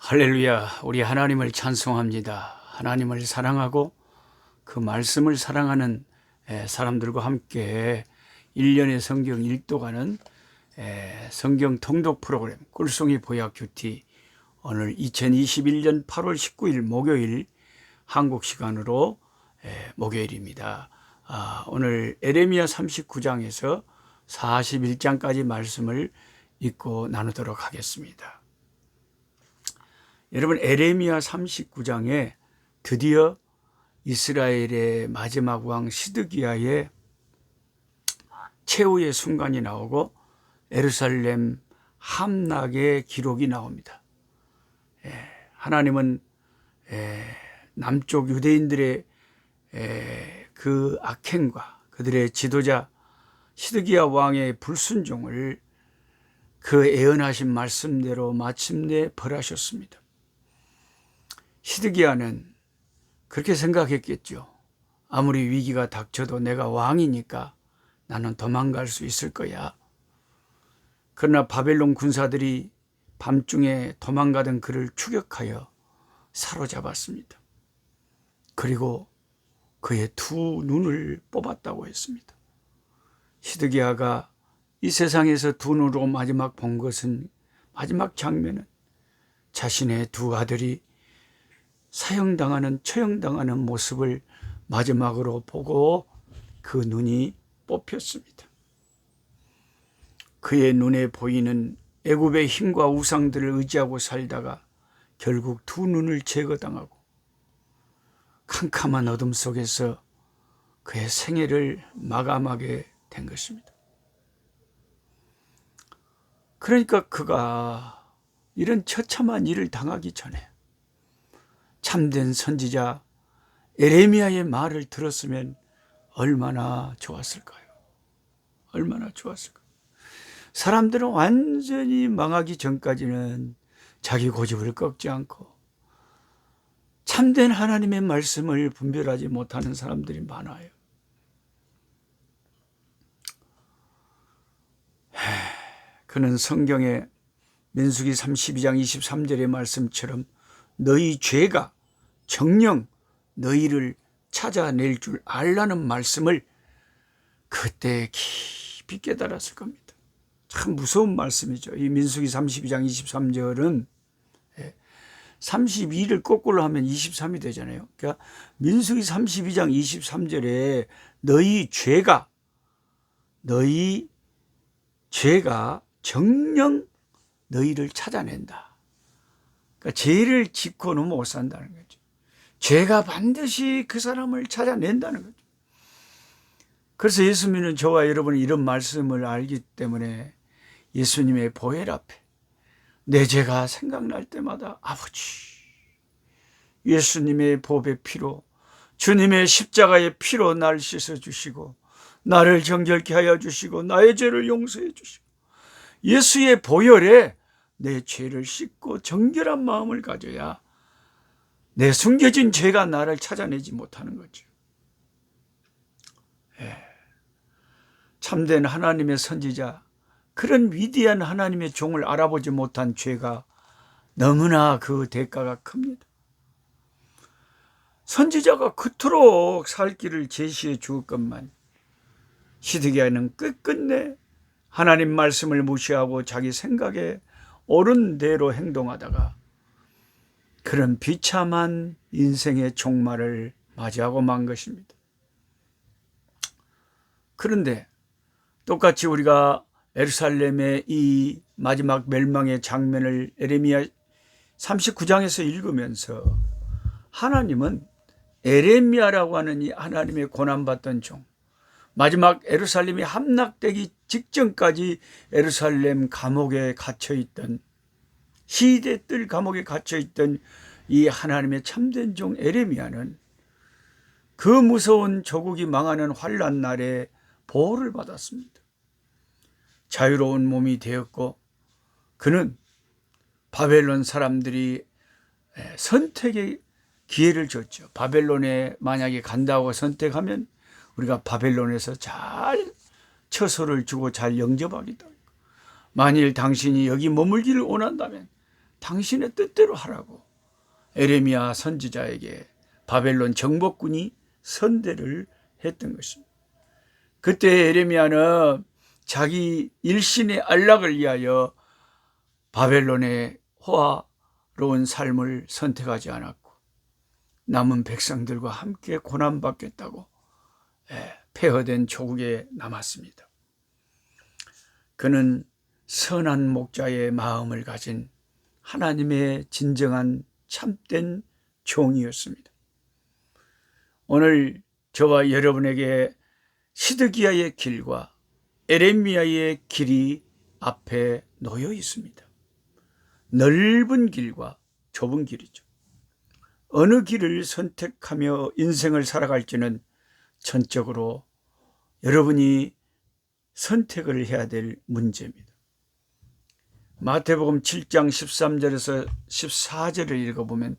할렐루야, 우리 하나님을 찬송합니다. 하나님을 사랑하고 그 말씀을 사랑하는 사람들과 함께 1년의 성경 읽도가는 성경 통독 프로그램 꿀송이 보약 큐티, 오늘 2021년 8월 19일 목요일 한국 시간으로 목요일입니다. 오늘 에레미야 39장에서 41장까지 말씀을 읽고 나누도록 하겠습니다. 여러분, 에레미야 39장에 드디어 이스라엘의 마지막 왕 시드기야의 최후의 순간이 나오고 예루살렘 함락의 기록이 나옵니다. 하나님은 남쪽 유대인들의 그 악행과 그들의 지도자 시드기야 왕의 불순종을 그 예언하신 말씀대로 마침내 벌하셨습니다. 시드기야는 그렇게 생각했겠죠. 아무리 위기가 닥쳐도 내가 왕이니까 나는 도망갈 수 있을 거야. 그러나 바벨론 군사들이 밤중에 도망가던 그를 추격하여 사로잡았습니다. 그리고 그의 두 눈을 뽑았다고 했습니다. 시드기야가 이 세상에서 두 눈으로 마지막 본 것은, 마지막 장면은 자신의 두 아들이 사형당하는, 처형당하는 모습을 마지막으로 보고 그 눈이 뽑혔습니다. 그의 눈에 보이는 애굽의 힘과 우상들을 의지하고 살다가 결국 두 눈을 제거당하고 캄캄한 어둠 속에서 그의 생애를 마감하게 된 것입니다. 그러니까 그가 이런 처참한 일을 당하기 전에 참된 선지자 에레미야의 말을 들었으면 얼마나 좋았을까요? 얼마나 좋았을까요? 사람들은 완전히 망하기 전까지는 자기 고집을 꺾지 않고 참된 하나님의 말씀을 분별하지 못하는 사람들이 많아요. 그는 성경의 민수기 32장 23절의 말씀처럼 너희 죄가 정녕 너희를 찾아낼 줄 알라는 말씀을 그때 깊이 깨달았을 겁니다. 참 무서운 말씀이죠. 이 민수기 32장 23절은 32를 거꾸로 하면 23이 되잖아요. 그러니까 민수기 32장 23절에 너희 죄가 정녕 너희를 찾아낸다. 그러니까 죄를 짓고는 못 산다는 거죠. 죄가 반드시 그 사람을 찾아낸다는 거죠. 그래서 예수 믿는 저와 여러분은 이런 말씀을 알기 때문에 예수님의 보혈 앞에 내 죄가 생각날 때마다 아버지, 예수님의 보배 피로, 주님의 십자가의 피로 날 씻어주시고 나를 정결케 하여 주시고 나의 죄를 용서해 주시고 예수의 보혈에 내 죄를 씻고 정결한 마음을 가져야 내 숨겨진 죄가 나를 찾아내지 못하는 거죠. 참된 하나님의 선지자, 그런 위대한 하나님의 종을 알아보지 못한 죄가 너무나 그 대가가 큽니다. 선지자가 그토록 살 길을 제시해 줄 것만 시드기야는 끝끝내 하나님 말씀을 무시하고 자기 생각에 옳은 대로 행동하다가 그런 비참한 인생의 종말을 맞이하고 만 것입니다. 그런데 똑같이 우리가 예루살렘의 이 마지막 멸망의 장면을 에레미야 39장에서 읽으면서 하나님은 에레미야라고 하는 이 하나님의 고난받던 종, 마지막 예루살렘이 함락되기 직전까지 예루살렘 감옥에 갇혀있던, 시대 뜰 감옥에 갇혀있던 이 하나님의 참된 종 에레미야는 그 무서운 조국이 망하는 환난 날에 보호를 받았습니다. 자유로운 몸이 되었고 그는 바벨론 사람들이 선택의 기회를 줬죠. 바벨론에 만약에 간다고 선택하면 우리가 바벨론에서 잘 처소를 주고 잘 영접하겠다. 만일 당신이 여기 머물기를 원한다면 당신의 뜻대로 하라고 에레미야 선지자에게 바벨론 정복군이 선대를 했던 것입니다. 그때 에레미야는 자기 일신의 안락을 위하여 바벨론의 호화로운 삶을 선택하지 않았고 남은 백성들과 함께 고난받겠다고 폐허된 조국에 남았습니다. 그는 선한 목자의 마음을 가진 하나님의 진정한 참된 종이었습니다. 오늘 저와 여러분에게 시드기야의 길과 에레미야의 길이 앞에 놓여 있습니다. 넓은 길과 좁은 길이죠. 어느 길을 선택하며 인생을 살아갈지는 전적으로 여러분이 선택을 해야 될 문제입니다. 마태복음 7장 13절에서 14절을 읽어보면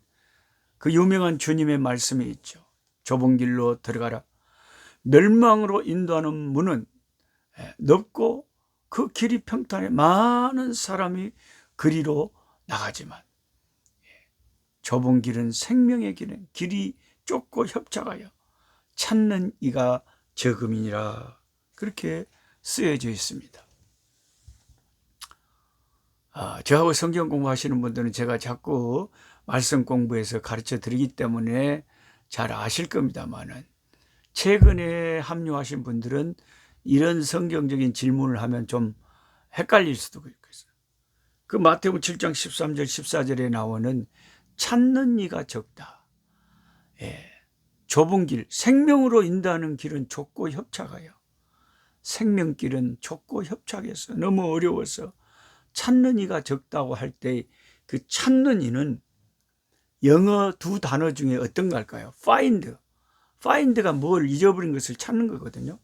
그 유명한 주님의 말씀이 있죠. 좁은 길로 들어가라. 멸망으로 인도하는 문은 넓고 그 길이 평탄해 많은 사람이 그리로 나가지만 좁은 길은 생명의 길은 길이 좁고 협착하여 찾는 이가 적음이니라. 그렇게 쓰여져 있습니다. 저하고 성경 공부하시는 분들은 제가 자꾸 말씀 공부해서 가르쳐 드리기 때문에 잘 아실 겁니다만은 최근에 합류하신 분들은 이런 성경적인 질문을 하면 좀 헷갈릴 수도 있겠어요. 그 마태복음 7장 13절 14절에 나오는 찾는 이가 적다. 좁은 길, 생명으로 인도하는 길은 좁고 협착하여 생명길은 좁고 협착해서 너무 어려워서 찾는 이가 적다고 할 때 그 찾는 이는 영어 두 단어 중에 어떤 걸까요? find. find가 뭘 잊어버린 것을 찾는 거거든요.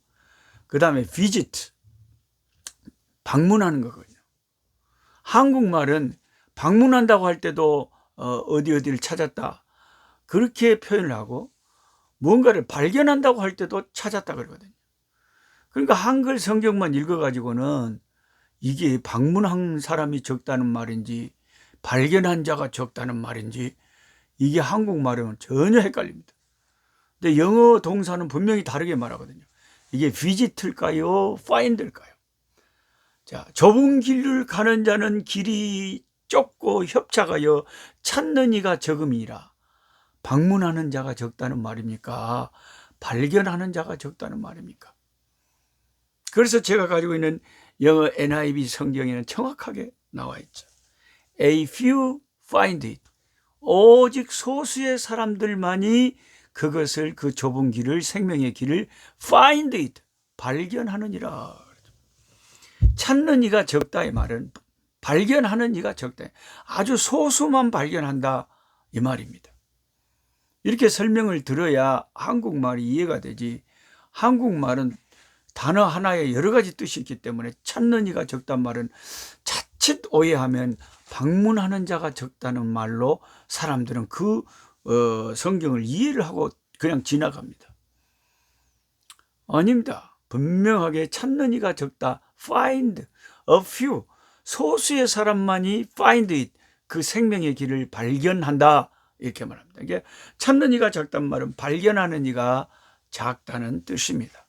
그 다음에 visit. 방문하는 거거든요. 한국말은 방문한다고 할 때도 어디를 찾았다. 그렇게 표현을 하고 뭔가를 발견한다고 할 때도 찾았다 그러거든요. 그러니까 한글 성경만 읽어가지고는 이게 방문한 사람이 적다는 말인지 발견한 자가 적다는 말인지 이게 한국말은 전혀 헷갈립니다. 근데 영어 동사는 분명히 다르게 말하거든요. 이게 visit일까요? find일까요? 자, 좁은 길을 가는 자는 길이 좁고 협착하여 찾는 이가 적음이라. 방문하는 자가 적다는 말입니까? 발견하는 자가 적다는 말입니까? 그래서 제가 가지고 있는 영어 NIV 성경에는 정확하게 나와 있죠. A few find it. 오직 소수의 사람들만이 그것을 그 좁은 길을 생명의 길을 find it. 발견하느니라. 찾는 이가 적다의 말은 발견하는 이가 적다. 아주 소수만 발견한다 이 말입니다. 이렇게 설명을 들어야 한국말이 이해가 되지. 한국말은 단어 하나에 여러 가지 뜻이 있기 때문에 찾는 이가 적단 말은 자칫 오해하면 방문하는 자가 적다는 말로 사람들은 그 성경을 이해를 하고 그냥 지나갑니다. 아닙니다. 분명하게 찾는 이가 적다. find a few. 소수의 사람만이 find it. 그 생명의 길을 발견한다. 이렇게 말합니다. 이게 찾는 이가 작단 말은 발견하는 이가 작다는 뜻입니다.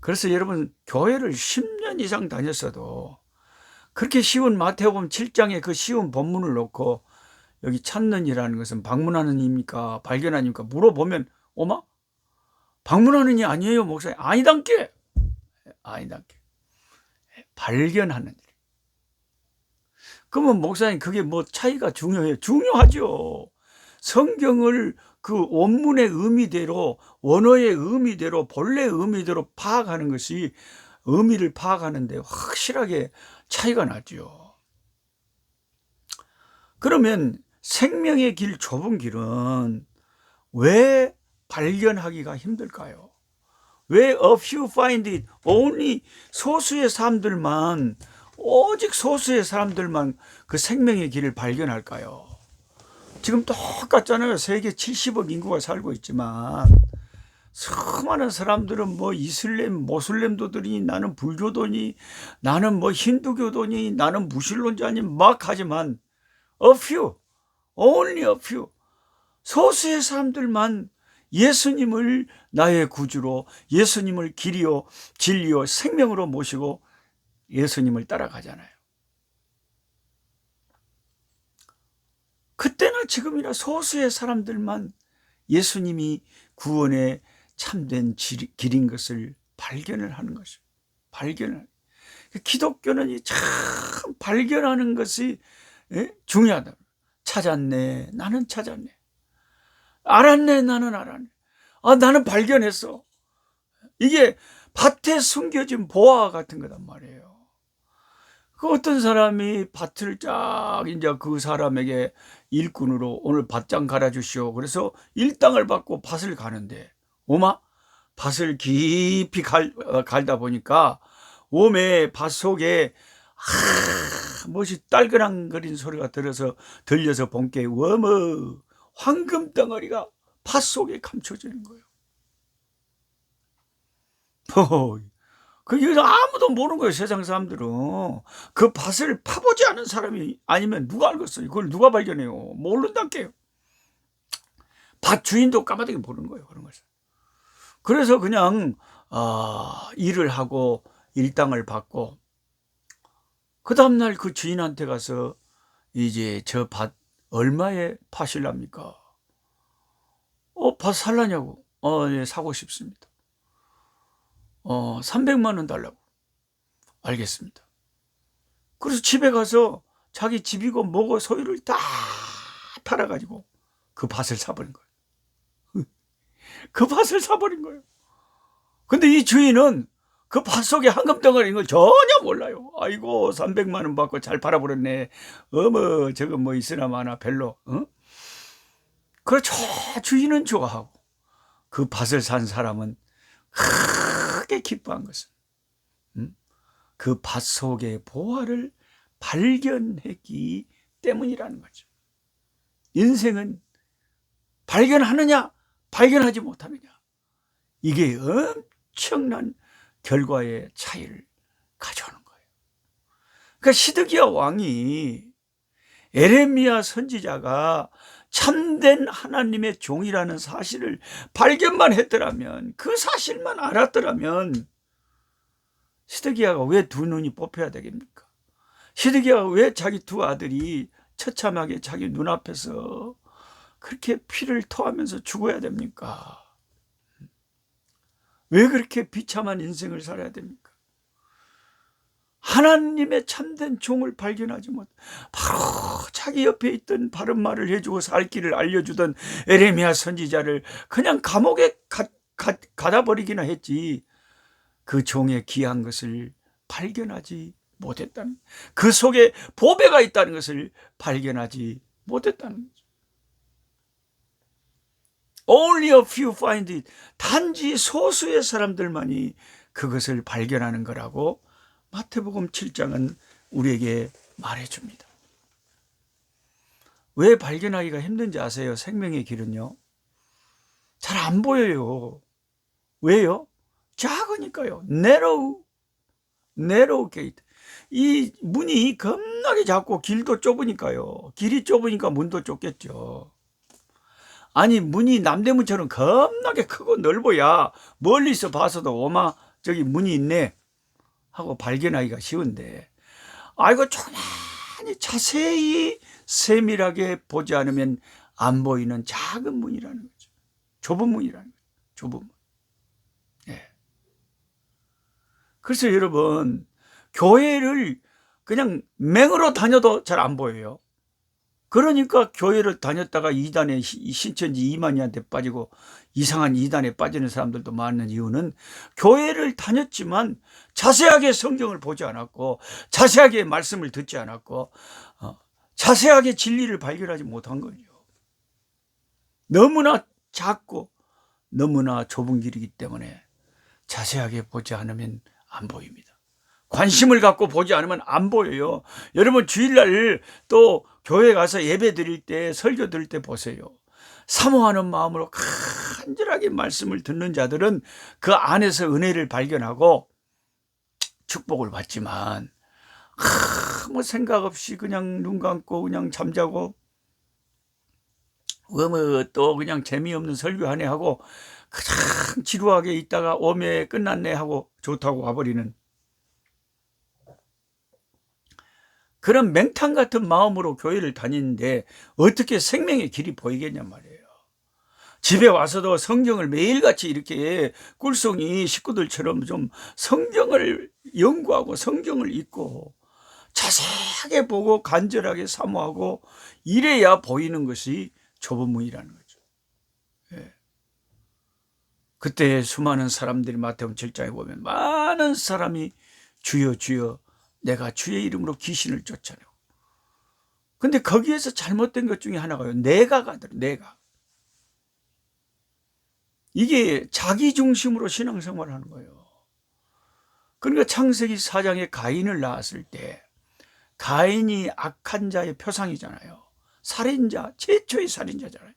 그래서 여러분 교회를 10년 이상 다녔어도 그렇게 쉬운 마태복음 7장의 그 쉬운 본문을 놓고 여기 찾는 이라는 것은 방문하는 이입니까? 발견하는 이입니까? 물어보면 오마? 방문하는 이 아니에요 목사님. 아니단께. 아니단께. 발견하는 일. 그러면 목사님 그게 뭐 차이가 중요해요? 중요하죠. 성경을 그 원문의 의미대로 원어의 의미대로 본래 의미대로 파악하는 것이 의미를 파악하는데 확실하게 차이가 나죠. 그러면 생명의 길 좁은 길은 왜 발견하기가 힘들까요? 왜 a few find it? only 소수의 사람들만 오직 소수의 사람들만 그 생명의 길을 발견할까요? 지금 똑같잖아요. 세계 70억 인구가 살고 있지만 수많은 사람들은 뭐 이슬람, 모슬렘도들이 나는 불교도니 나는 뭐 힌두교도니 나는 무신론자니 막 하지만 a few, only a few, 소수의 사람들만 예수님을 나의 구주로, 예수님을 길이요 진리요 생명으로 모시고 예수님을 따라가잖아요. 그때나 지금이나 소수의 사람들만 예수님이 구원의 참된 길인 것을 발견을 하는 것이죠. 발견을. 기독교는 참 발견하는 것이 중요하다. 찾았네, 나는 찾았네. 알았네, 나는 알았네. 나는 발견했어. 이게 밭에 숨겨진 보화 같은 거단 말이에요. 그 어떤 사람이 밭을 쫙 이제 그 사람에게 일꾼으로 오늘 밭장 갈아주시오. 그래서 일당을 받고 밭을 가는데, 밭을 깊이 갈다 보니까 옴에 밭 속에 무엇이 딸그랑거린 소리가 들려서 본게 황금 덩어리가 밭 속에 감춰지는 거예요. 그게 아무도 모르는 거예요. 세상 사람들은. 그 밭을 파보지 않은 사람이 아니면 누가 알겠어요? 그걸 누가 발견해요? 모른다게요. 밭 주인도 까마득히 모르는 거예요. 그런 것을. 그래서 그냥 일을 하고 일당을 받고 그 다음날 그 주인한테 가서 이제 저 밭 얼마에 파실랍니까? 밭 살라냐고. 네, 사고 싶습니다. 300만 원 달라고. 알겠습니다. 그래서 집에 가서 자기 집이고 뭐고 소유를 다 팔아가지고 그 밭을 사버린 거예요. 그 밭을 사버린 거예요. 근데 이 주인은 그 밭 속에 황금 덩어리인 걸 전혀 몰라요. 아이고 300만 원 받고 잘 팔아버렸네. 저거 뭐 있으나 마나 별로. 그렇죠. 주인은 좋아하고 그 밭을 산 사람은 크게 기뻐한 것은 그 밭 속의 보화를 발견했기 때문이라는 거죠. 인생은 발견하느냐 발견하지 못하느냐, 이게 엄청난 결과의 차이를 가져오는 거예요. 그러니까 시드기야 왕이 에레미야 선지자가 참된 하나님의 종이라는 사실을 발견만 했더라면, 그 사실만 알았더라면 시드기야가 왜 두 눈이 뽑혀야 되겠습니까? 시드기야가 왜 자기 두 아들이 처참하게 자기 눈앞에서 그렇게 피를 토하면서 죽어야 됩니까? 왜 그렇게 비참한 인생을 살아야 됩니까? 하나님의 참된 종을 발견하지 못, 바로 자기 옆에 있던 바른 말을 해주고 살 길을 알려주던 에레미야 선지자를 그냥 감옥에 가다 버리기나 했지, 그 종의 귀한 것을 발견하지 못했다는, 그 속에 보배가 있다는 것을 발견하지 못했다는 거죠. Only a few find it. 단지 소수의 사람들만이 그것을 발견하는 거라고 마태복음 7장은 우리에게 말해줍니다. 왜 발견하기가 힘든지 아세요? 생명의 길은요, 잘 안 보여요. 왜요? 작으니까요. narrow gate. 이 문이 겁나게 작고 길도 좁으니까요. 길이 좁으니까 문도 좁겠죠. 아니, 문이 남대문처럼 겁나게 크고 넓어야 멀리서 봐서도 저기 문이 있네 하고 발견하기가 쉬운데, 이거 조만히 자세히 세밀하게 보지 않으면 안 보이는 작은 문이라는 거죠. 좁은 문이라는 거죠. 좁은 문. 그래서 여러분, 교회를 그냥 맹으로 다녀도 잘 안 보여요. 그러니까 교회를 다녔다가 이단에 신천지 이만희한테 빠지고 이상한 이단에 빠지는 사람들도 많은 이유는, 교회를 다녔지만 자세하게 성경을 보지 않았고, 자세하게 말씀을 듣지 않았고, 자세하게 진리를 발견하지 못한 거죠. 너무나 작고 너무나 좁은 길이기 때문에 자세하게 보지 않으면 안 보입니다. 관심을 갖고 보지 않으면 안 보여요. 여러분, 주일날 또 교회 가서 예배 드릴 때, 설교 드릴 때 보세요. 사모하는 마음으로 간절하게 말씀을 듣는 자들은 그 안에서 은혜를 발견하고 축복을 받지만 아무 생각 없이 그냥 눈 감고 그냥 잠자고 또 그냥 재미없는 설교 하네 하고 그냥 지루하게 있다가 오메 끝났네 하고 좋다고 와버리는 그런 맹탕 같은 마음으로 교회를 다니는데 어떻게 생명의 길이 보이겠냔 말이에요. 집에 와서도 성경을 매일같이 이렇게 꿀송이 식구들처럼 좀 성경을 연구하고 성경을 읽고 자세하게 보고 간절하게 사모하고 이래야 보이는 것이 좁은 문이라는 거죠. 예. 그때 수많은 사람들이 마태복음 7장에 보면 많은 사람이 주여 주여 내가 주의 이름으로 귀신을 쫓아내고, 근데 거기에서 잘못된 것 중에 하나가요. 내가가 내가. 이게 자기 중심으로 신앙생활을 하는 거예요. 그러니까 창세기 4장에 가인을 낳았을 때 가인이 악한 자의 표상이잖아요. 살인자, 최초의 살인자잖아요.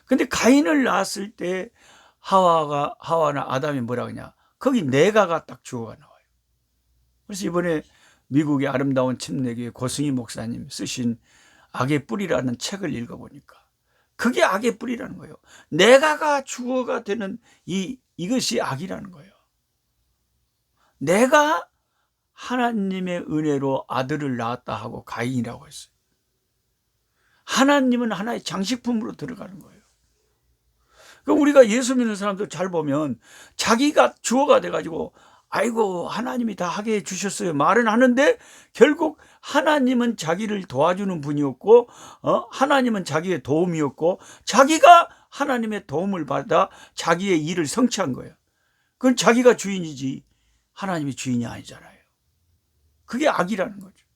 근데 가인을 낳았을 때 하와나 아담이 뭐라 그러냐? 거기 내가가 딱 주어가 나와요. 그래서 이번에 미국의 아름다운 침례교회 고승희 목사님 쓰신 악의 뿌리라는 책을 읽어보니까 그게 악의 뿌리라는 거예요. 내가가 주어가 되는 이것이 악이라는 거예요. 내가 하나님의 은혜로 아들을 낳았다 하고 가인이라고 했어요. 하나님은 하나의 장식품으로 들어가는 거예요. 그럼 우리가 예수 믿는 사람들 잘 보면 자기가 주어가 돼가지고 아이고 하나님이 다 하게 해주셨어요 말은 하는데 결국 하나님은 자기를 도와주는 분이었고 하나님은 자기의 도움이었고 자기가 하나님의 도움을 받아 자기의 일을 성취한 거예요. 그건 자기가 주인이지 하나님이 주인이 아니잖아요. 그게 악이라는 거죠.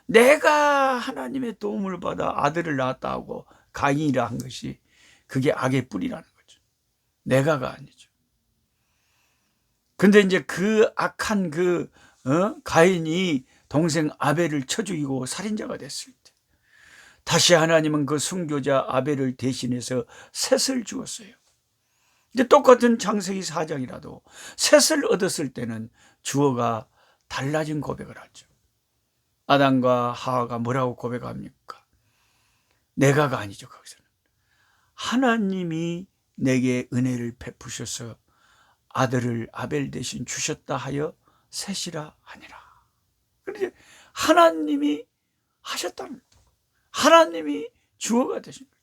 내가 하나님의 도움을 받아 아들을 낳았다 하고 가인이라 한 것이 그게 악의 뿌리라는 거죠. 내가가 아니죠. 근데 이제 그 악한 가인이 동생 아벨을 쳐 죽이고 살인자가 됐을 때 다시 하나님은 그 순교자 아벨을 대신해서 셋을 주었어요. 근데 똑같은 창세기 4장이라도 셋을 얻었을 때는 주어가 달라진 고백을 하죠. 아담과 하와가 뭐라고 고백합니까? 내가가 아니죠. 거기서는 하나님이 내게 은혜를 베푸셔서 아들을 아벨 대신 주셨다 하여 셋이라 하니라. 그런데 하나님이 하셨다는 거예요. 하나님이 주어가 되신 거예요.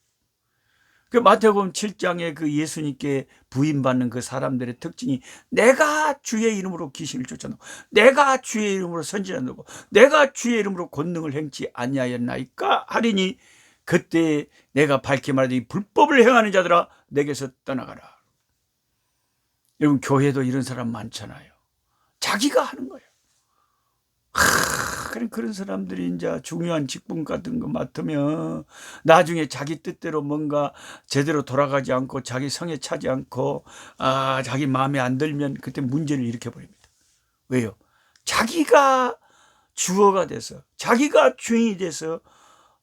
그 마태복음 7장에 그 예수님께 부인받는 그 사람들의 특징이 내가 주의 이름으로 귀신을 쫓아내고 내가 주의 이름으로 선지자되고 내가 주의 이름으로 권능을 행치 아니하였나이까 하리니 그때 내가 밝히 말하되 불법을 행하는 자들아 내게서 떠나가라. 여러분 교회도 이런 사람 많잖아요. 자기가 하는 거예요. 그런 사람들이 이제 중요한 직분 같은 거 맡으면 나중에 자기 뜻대로 뭔가 제대로 돌아가지 않고 자기 성에 차지 않고 자기 마음에 안 들면 그때 문제를 일으켜버립니다. 왜요? 자기가 주어가 돼서 자기가 주인이 돼서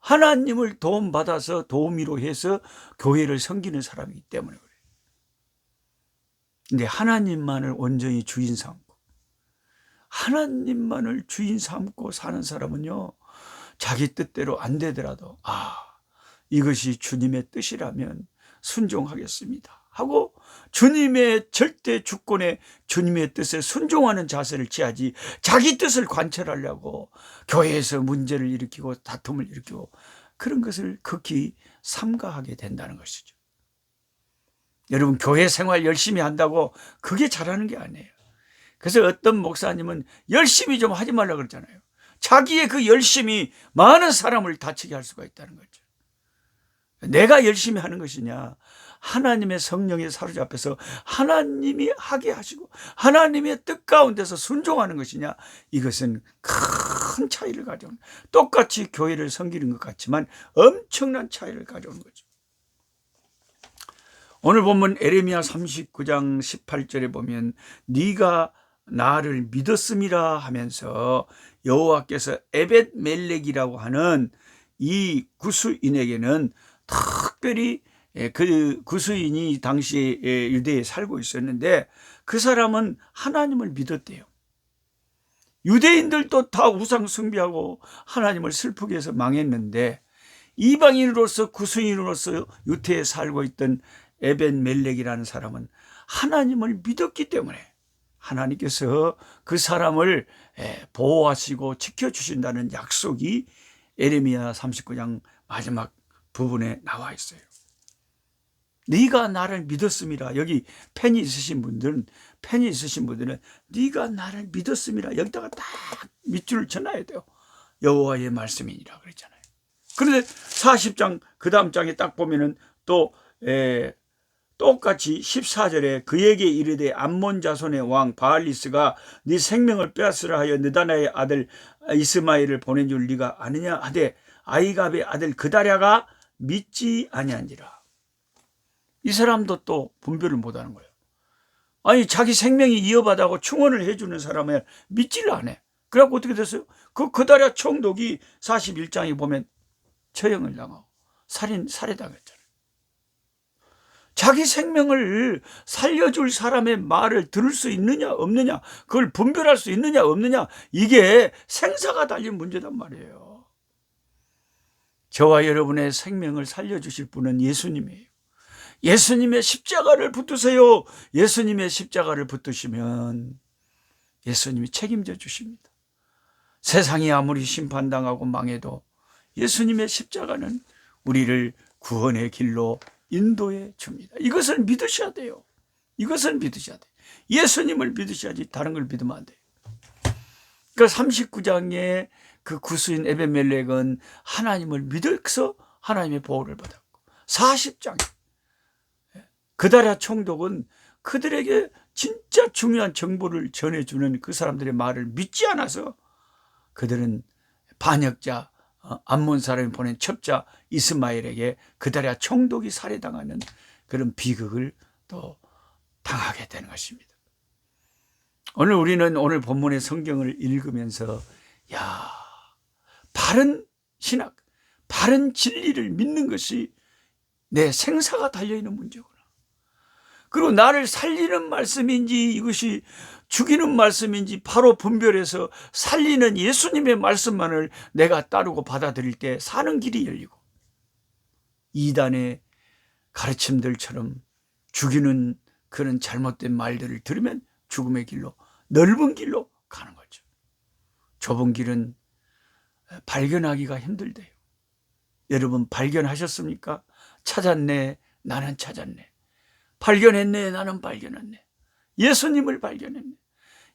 하나님을 도움받아서 도우미로 해서 교회를 섬기는 사람이기 때문에 그래요. 근데 하나님만을 온전히 주인 삼고 하나님만을 주인 삼고 사는 사람은요 자기 뜻대로 안 되더라도 이것이 주님의 뜻이라면 순종하겠습니다 하고 주님의 절대 주권에 주님의 뜻에 순종하는 자세를 취하지 자기 뜻을 관철하려고 교회에서 문제를 일으키고 다툼을 일으키고 그런 것을 극히 삼가하게 된다는 것이죠. 여러분 교회 생활 열심히 한다고 그게 잘하는 게 아니에요. 그래서 어떤 목사님은 열심히 좀 하지 말라 그러잖아요. 자기의 그 열심이 많은 사람을 다치게 할 수가 있다는 거죠. 내가 열심히 하는 것이냐 하나님의 성령에 사로잡혀서 하나님이 하게 하시고 하나님의 뜻 가운데서 순종하는 것이냐 이것은 큰 차이를 가져오는 똑같이 교회를 섬기는 것 같지만 엄청난 차이를 가져오는 거죠. 오늘 본문 에레미야 39장 18절에 보면 네가 나를 믿었음이라 하면서 여호와께서 에벳멜렉이라고 하는 이 구스인에게는 특별히 그 구스인이 당시에 유대에 살고 있었는데 그 사람은 하나님을 믿었대요. 유대인들도 다 우상 숭배하고 하나님을 슬프게 해서 망했는데 이방인으로서 구스인으로서 유태에 살고 있던 에벤멜렉이라는 사람은 하나님을 믿었기 때문에 하나님께서 그 사람을 보호하시고 지켜주신다는 약속이 에레미야 39장 마지막 부분에 나와 있어요. 네가 나를 믿었음이라. 여기 펜이 있으신 분들은 네가 나를 믿었음이라 여기다가 딱 밑줄을 쳐놔야 돼요. 여호와의 말씀이니라 그랬잖아요. 그런데 40장 그 다음 장에 딱 보면은 또 똑같이 14절에 그에게 이르되 암몬 자손의 왕 바알리스가 네 생명을 빼앗으라 하여 느다나의 아들 이스마엘을 보낸 줄 네가 아느냐 하되 아이갑의 아들 그다랴가 믿지 아니한지라. 이 사람도 또 분별을 못하는 거예요. 아니 자기 생명이 이어받아고 충원을 해주는 사람을 믿지를 않아. 그래갖고 어떻게 됐어요? 그 그다랴 총독이 41장에 보면 처형을 당하고 살해당했잖아요. 자기 생명을 살려줄 사람의 말을 들을 수 있느냐 없느냐, 그걸 분별할 수 있느냐 없느냐, 이게 생사가 달린 문제단 말이에요. 저와 여러분의 생명을 살려주실 분은 예수님이에요. 예수님의 십자가를 붙드세요. 예수님의 십자가를 붙드시면 예수님이 책임져 주십니다. 세상이 아무리 심판당하고 망해도 예수님의 십자가는 우리를 구원의 길로 인도해 줍니다. 이것을 믿으셔야 돼요. 이것을 믿으셔야 돼요. 예수님을 믿으셔야지 다른 걸 믿으면 안 돼요. 그러니까 39장에 그 구스인 에벤멜렉은 하나님을 믿어서 하나님의 보호를 받았고 40장에 그다랴 총독은 그들에게 진짜 중요한 정보를 전해주는 그 사람들의 말을 믿지 않아서 그들은 반역자 암몬 사람이 보낸 첩자 이스마엘에게 그다랴 총독이 살해당하는 그런 비극을 또 당하게 되는 것입니다. 오늘 우리는 오늘 본문의 성경을 읽으면서 바른 신학, 바른 진리를 믿는 것이 내 생사가 달려있는 문제구나. 그리고 나를 살리는 말씀인지 이것이 죽이는 말씀인지 바로 분별해서 살리는 예수님의 말씀만을 내가 따르고 받아들일 때 사는 길이 열리고, 이단의 가르침들처럼 죽이는 그런 잘못된 말들을 들으면 죽음의 길로, 넓은 길로 가는 거죠. 좁은 길은 발견하기가 힘들대요. 여러분 발견하셨습니까? 찾았네, 나는 찾았네. 발견했네, 나는 발견했네. 예수님을 발견했네.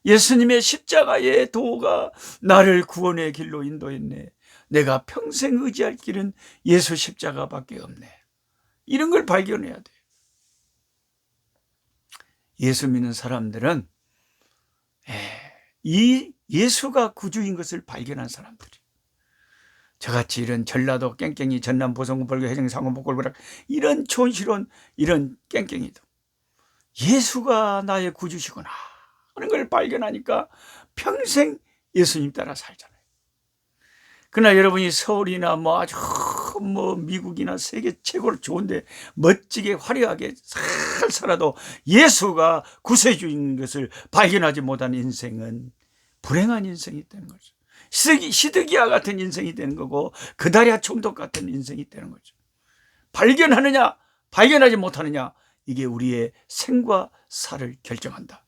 예수님의 십자가의 도가 나를 구원의 길로 인도했네. 내가 평생 의지할 길은 예수 십자가밖에 없네. 이런 걸 발견해야 돼요. 예수 믿는 사람들은 이 예수가 구주인 것을 발견한 사람들이, 저같이 이런 전라도 깽깽이, 전남 보성군 벌교 해정 상원 복골부락 이런 촌스러운 이런 깽깽이도 예수가 나의 구주시구나 하는 걸 발견하니까 평생 예수님 따라 살잖아요. 그러나 여러분이 서울이나 아주 미국이나 세계 최고로 좋은데 멋지게 화려하게 잘 살아도 예수가 구세주인 것을 발견하지 못한 인생은 불행한 인생이 되는 거죠. 시드기야 같은 인생이 되는 거고 그다랴 총독 같은 인생이 되는 거죠. 발견하느냐 발견하지 못하느냐, 이게 우리의 생과 사를 결정한다.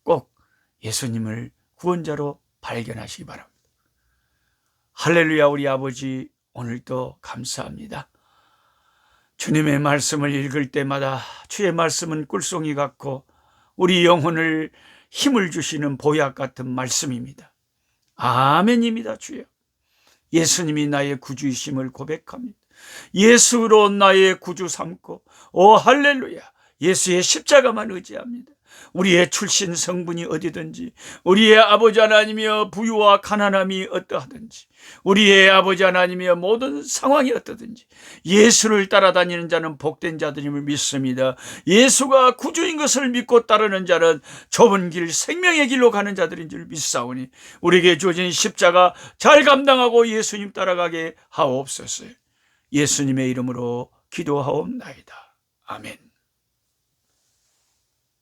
꼭 예수님을 구원자로 발견하시기 바랍니다. 할렐루야. 우리 아버지 오늘도 감사합니다. 주님의 말씀을 읽을 때마다 주의 말씀은 꿀송이 같고 우리 영혼을 힘을 주시는 보약 같은 말씀입니다. 아멘입니다. 주여, 예수님이 나의 구주이심을 고백합니다. 예수로 나의 구주 삼고 할렐루야, 예수의 십자가만 의지합니다. 우리의 출신 성분이 어디든지, 우리의 아버지 하나님이여 부유와 가난함이 어떠하든지, 우리의 아버지 하나님이여 모든 상황이 어떠든지 예수를 따라다니는 자는 복된 자들임을 믿습니다. 예수가 구주인 것을 믿고 따르는 자는 좁은 길 생명의 길로 가는 자들인 줄 믿사오니 우리에게 주어진 십자가 잘 감당하고 예수님 따라가게 하옵소서. 예수님의 이름으로 기도하옵나이다. 아멘.